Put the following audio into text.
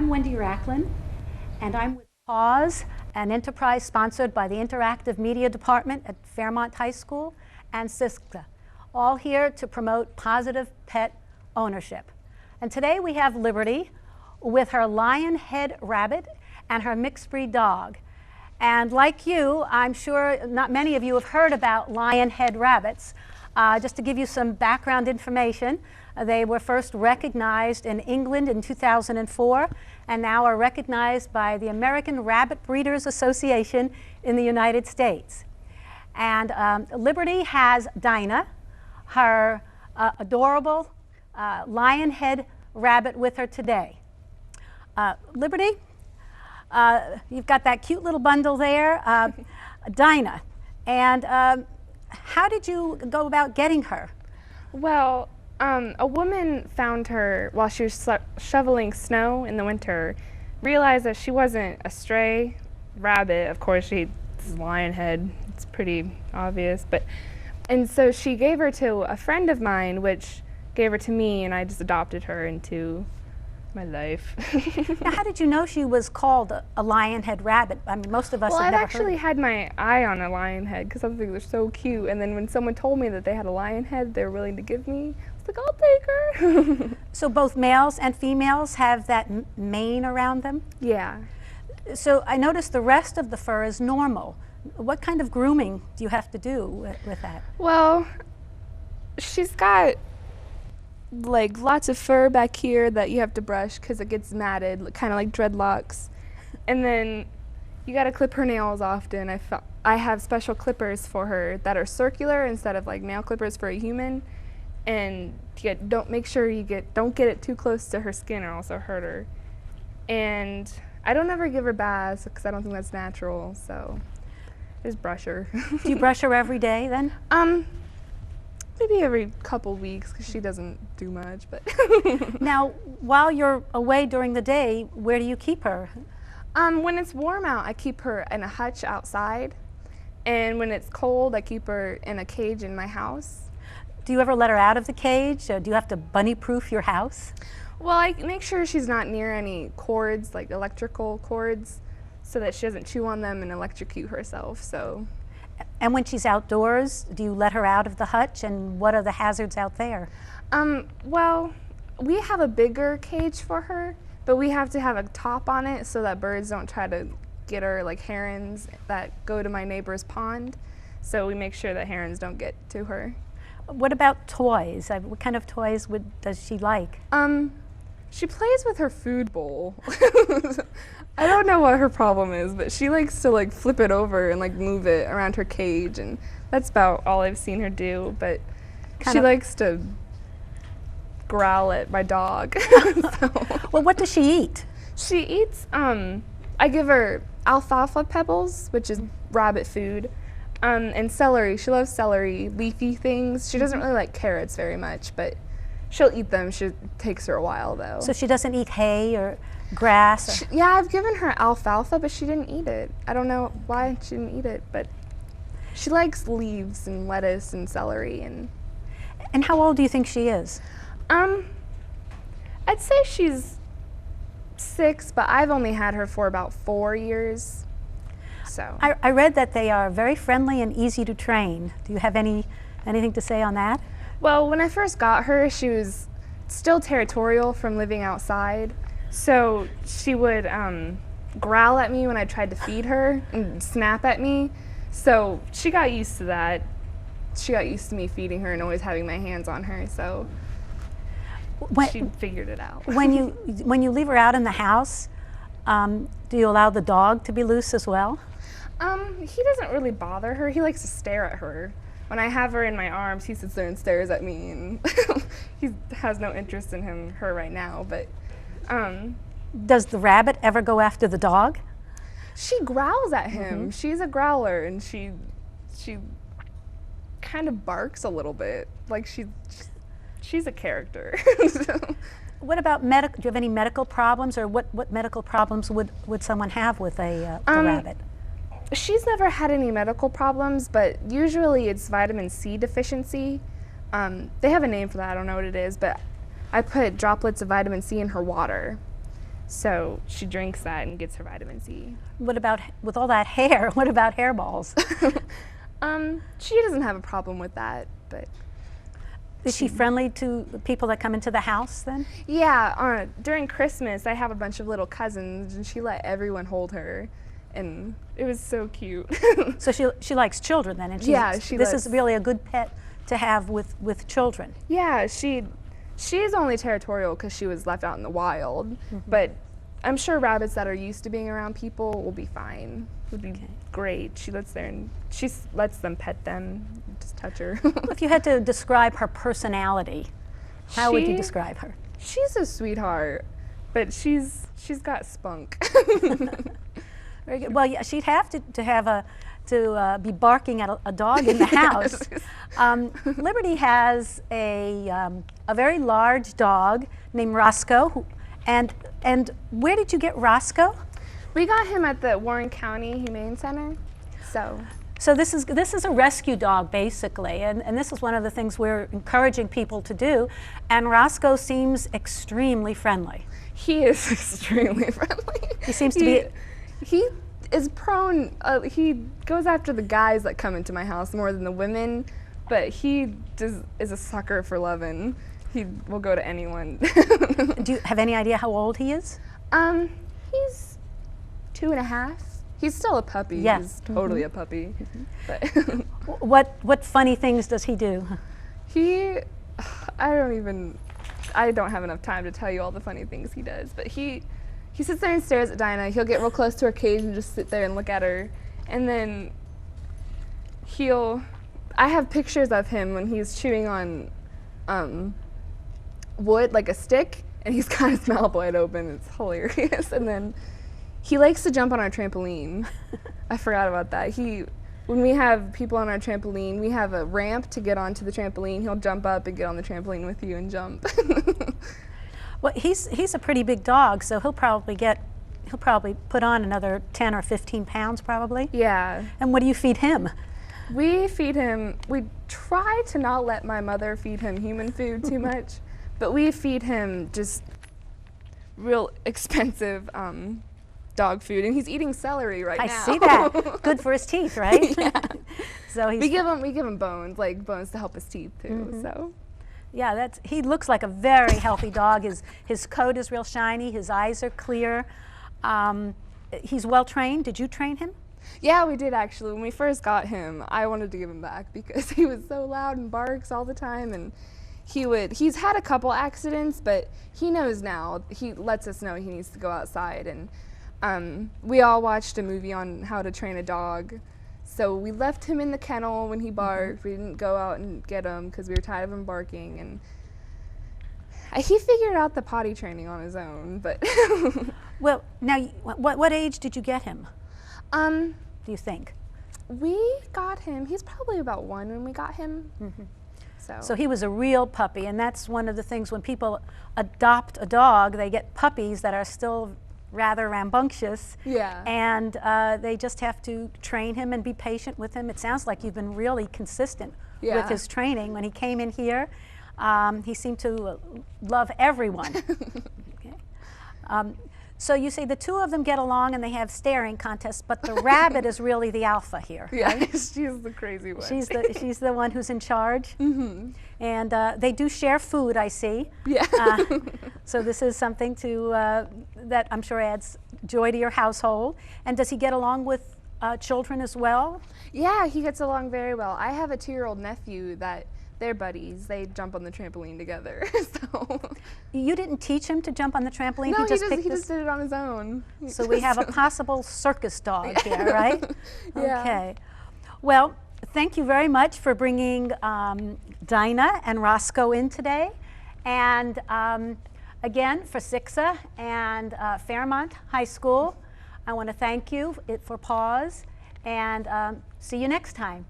I'm Wendy Racklin, and I'm with Paws, an enterprise sponsored by the Interactive Media Department at Fairmont High School and SISCA, all here to promote positive pet ownership. And today we have Liberty with her lion head rabbit and her mixed breed dog. And like you, I'm sure not many of you have heard about lion head rabbits. Just to give you some background information, they were first recognized in England in 2004 and now are recognized by the American Rabbit Breeders Association in the United States. And Liberty has Dinah, her adorable lion head rabbit, with her today. Liberty, you've got that cute little bundle there, Dinah. And how did you go about getting her? Well, a woman found her while she was shoveling snow in the winter, realized that she wasn't a stray rabbit. Of course, she's lion head. It's pretty obvious. And so she gave her to a friend of mine, which gave her to me, and I just adopted her into my life. Now, how did you know she was called a lion head rabbit? I mean, most of us have never heard. Well, I've actually had my eye on a lion head because I think they're so cute. And then when someone told me that they had a lion head they were willing to give me, I was like, I'll take her. So both males and females have that mane around them? Yeah. So I noticed the rest of the fur is normal. What kind of grooming do you have to do with that? Well, she's got like lots of fur back here that you have to brush because it gets matted, kind of like dreadlocks. And then you got to clip her nails often. I have special clippers for her that are circular instead of like nail clippers for a human. And don't get it too close to her skin or else it'll hurt her. And I don't ever give her baths because I don't think that's natural. So just brush her. Do you brush her every day then? Maybe every couple weeks because she doesn't do much. But now, while you're away during the day, where do you keep her? When it's warm out, I keep her in a hutch outside. And when it's cold, I keep her in a cage in my house. Do you ever let her out of the cage? Do you have to bunny-proof your house? Well, I make sure she's not near any cords, like electrical cords, so that she doesn't chew on them and electrocute herself. So. And when she's outdoors, do you let her out of the hutch, and what are the hazards out there? Well, we have a bigger cage for her, but we have to have a top on it so that birds don't try to get her, like herons that go to my neighbor's pond. So we make sure that herons don't get to her. What about toys? What kind of toys does she like? She plays with her food bowl. I don't know what her problem is, but she likes to like flip it over and like move it around her cage, and that's about all I've seen her do. But she likes to growl at my dog. So. Well, what does she eat? She eats, I give her alfalfa pebbles, which is rabbit food, and celery. She loves celery, leafy things. She doesn't really like carrots very much, but she'll eat them. It takes her a while, though. So she doesn't eat hay or grass? Yeah, I've given her alfalfa, but she didn't eat it. I don't know why she didn't eat it, but she likes leaves and lettuce and celery. And how old do you think she is? I'd say she's 6, but I've only had her for about 4 years. So I read that they are very friendly and easy to train. Do you have anything to say on that? Well, when I first got her, she was still territorial from living outside. So she would growl at me when I tried to feed her and snap at me. So she got used to that. She got used to me feeding her and always having my hands on her. So she figured it out. When you leave her out in the house, do you allow the dog to be loose as well? He doesn't really bother her. He likes to stare at her. When I have her in my arms, he sits there and stares at me, and he has no interest in her right now. But does the rabbit ever go after the dog? She growls at him. Mm-hmm. She's a growler, and she kind of barks a little bit. Like she's a character. What about do you have any medical problems, or what medical problems would someone have with a rabbit? She's never had any medical problems, but usually it's vitamin C deficiency. They have a name for that, I don't know what it is, but I put droplets of vitamin C in her water. So she drinks that and gets her vitamin C. What about, with all that hair, what about hairballs? She doesn't have a problem with that, but Is she friendly to the people that come into the house then? yeah, during Christmas I have a bunch of little cousins and she let everyone hold her, and it was so cute. So she likes children then, and Yeah, this is really a good pet to have with children. Yeah, she is only territorial because she was left out in the wild, but I'm sure rabbits that are used to being around people will be fine. Would be great. She lets them pet them, just touch her. If you had to describe her personality, how would you describe her? She's a sweetheart, but she's got spunk. Very good. Well, yeah, she'd have to be barking at a dog in the house. Liberty has a very large dog named Roscoe, and where did you get Roscoe? We got him at the Warren County Humane Center. So this is a rescue dog basically, and this is one of the things we're encouraging people to do. And Roscoe seems extremely friendly. He is extremely friendly. He seems to be. He is prone. He goes after the guys that come into my house more than the women, but he is a sucker for loving. He will go to anyone. Do you have any idea how old he is? He's 2.5. He's still a puppy. Yeah. He's totally a puppy. But What funny things does he do? I don't have enough time to tell you all the funny things he does, but he sits there and stares at Dinah. He'll get real close to her cage and just sit there and look at her. And then I have pictures of him when he's chewing on wood, like a stick, and he's got his mouth wide open. It's hilarious. And then he likes to jump on our trampoline. I forgot about that. When we have people on our trampoline, we have a ramp to get onto the trampoline. He'll jump up and get on the trampoline with you and jump. Well, he's a pretty big dog, so he'll probably put on another 10 or 15 pounds probably. Yeah. And what do you feed him? We try to not let my mother feed him human food too much, but we feed him just real expensive dog food, and he's eating celery right now. I see that. Good for his teeth, right? Yeah. So we give him bones to help his teeth too. So. Yeah, he looks like a very healthy dog. His coat is real shiny. His eyes are clear. He's well trained. Did you train him? Yeah, we did actually. When we first got him, I wanted to give him back because he was so loud and barks all the time, and he's had a couple accidents, but he knows now. He lets us know he needs to go outside, and we all watched a movie on how to train a dog. So we left him in the kennel when he barked. We didn't go out and get him because we were tired of him barking, and he figured out the potty training on his own. But well, now what age did you get him? Do you think? We got him. He's probably about 1 when we got him. So he was a real puppy, and that's one of the things when people adopt a dog, they get puppies that are still rather rambunctious. Yeah. And they just have to train him and be patient with him. It sounds like you've been really consistent with his training. When he came in here, he seemed to love everyone. Okay. So you say the two of them get along and they have staring contests, but the rabbit is really the alpha here. Yeah, right? she's the crazy one. She's the one who's in charge. And they do share food, I see. Yeah. So this is something that I'm sure adds joy to your household. And does he get along with children as well? Yeah, he gets along very well. I have a 2-year-old nephew that they're buddies. They jump on the trampoline together. So you didn't teach him to jump on the trampoline? No, he just did it on his own. So we have a possible circus dog here, right? Yeah. Okay. Well, thank you very much for bringing Dinah and Roscoe in today. And again, for SIXA and Fairmont High School, I want to thank you for Paws, and see you next time.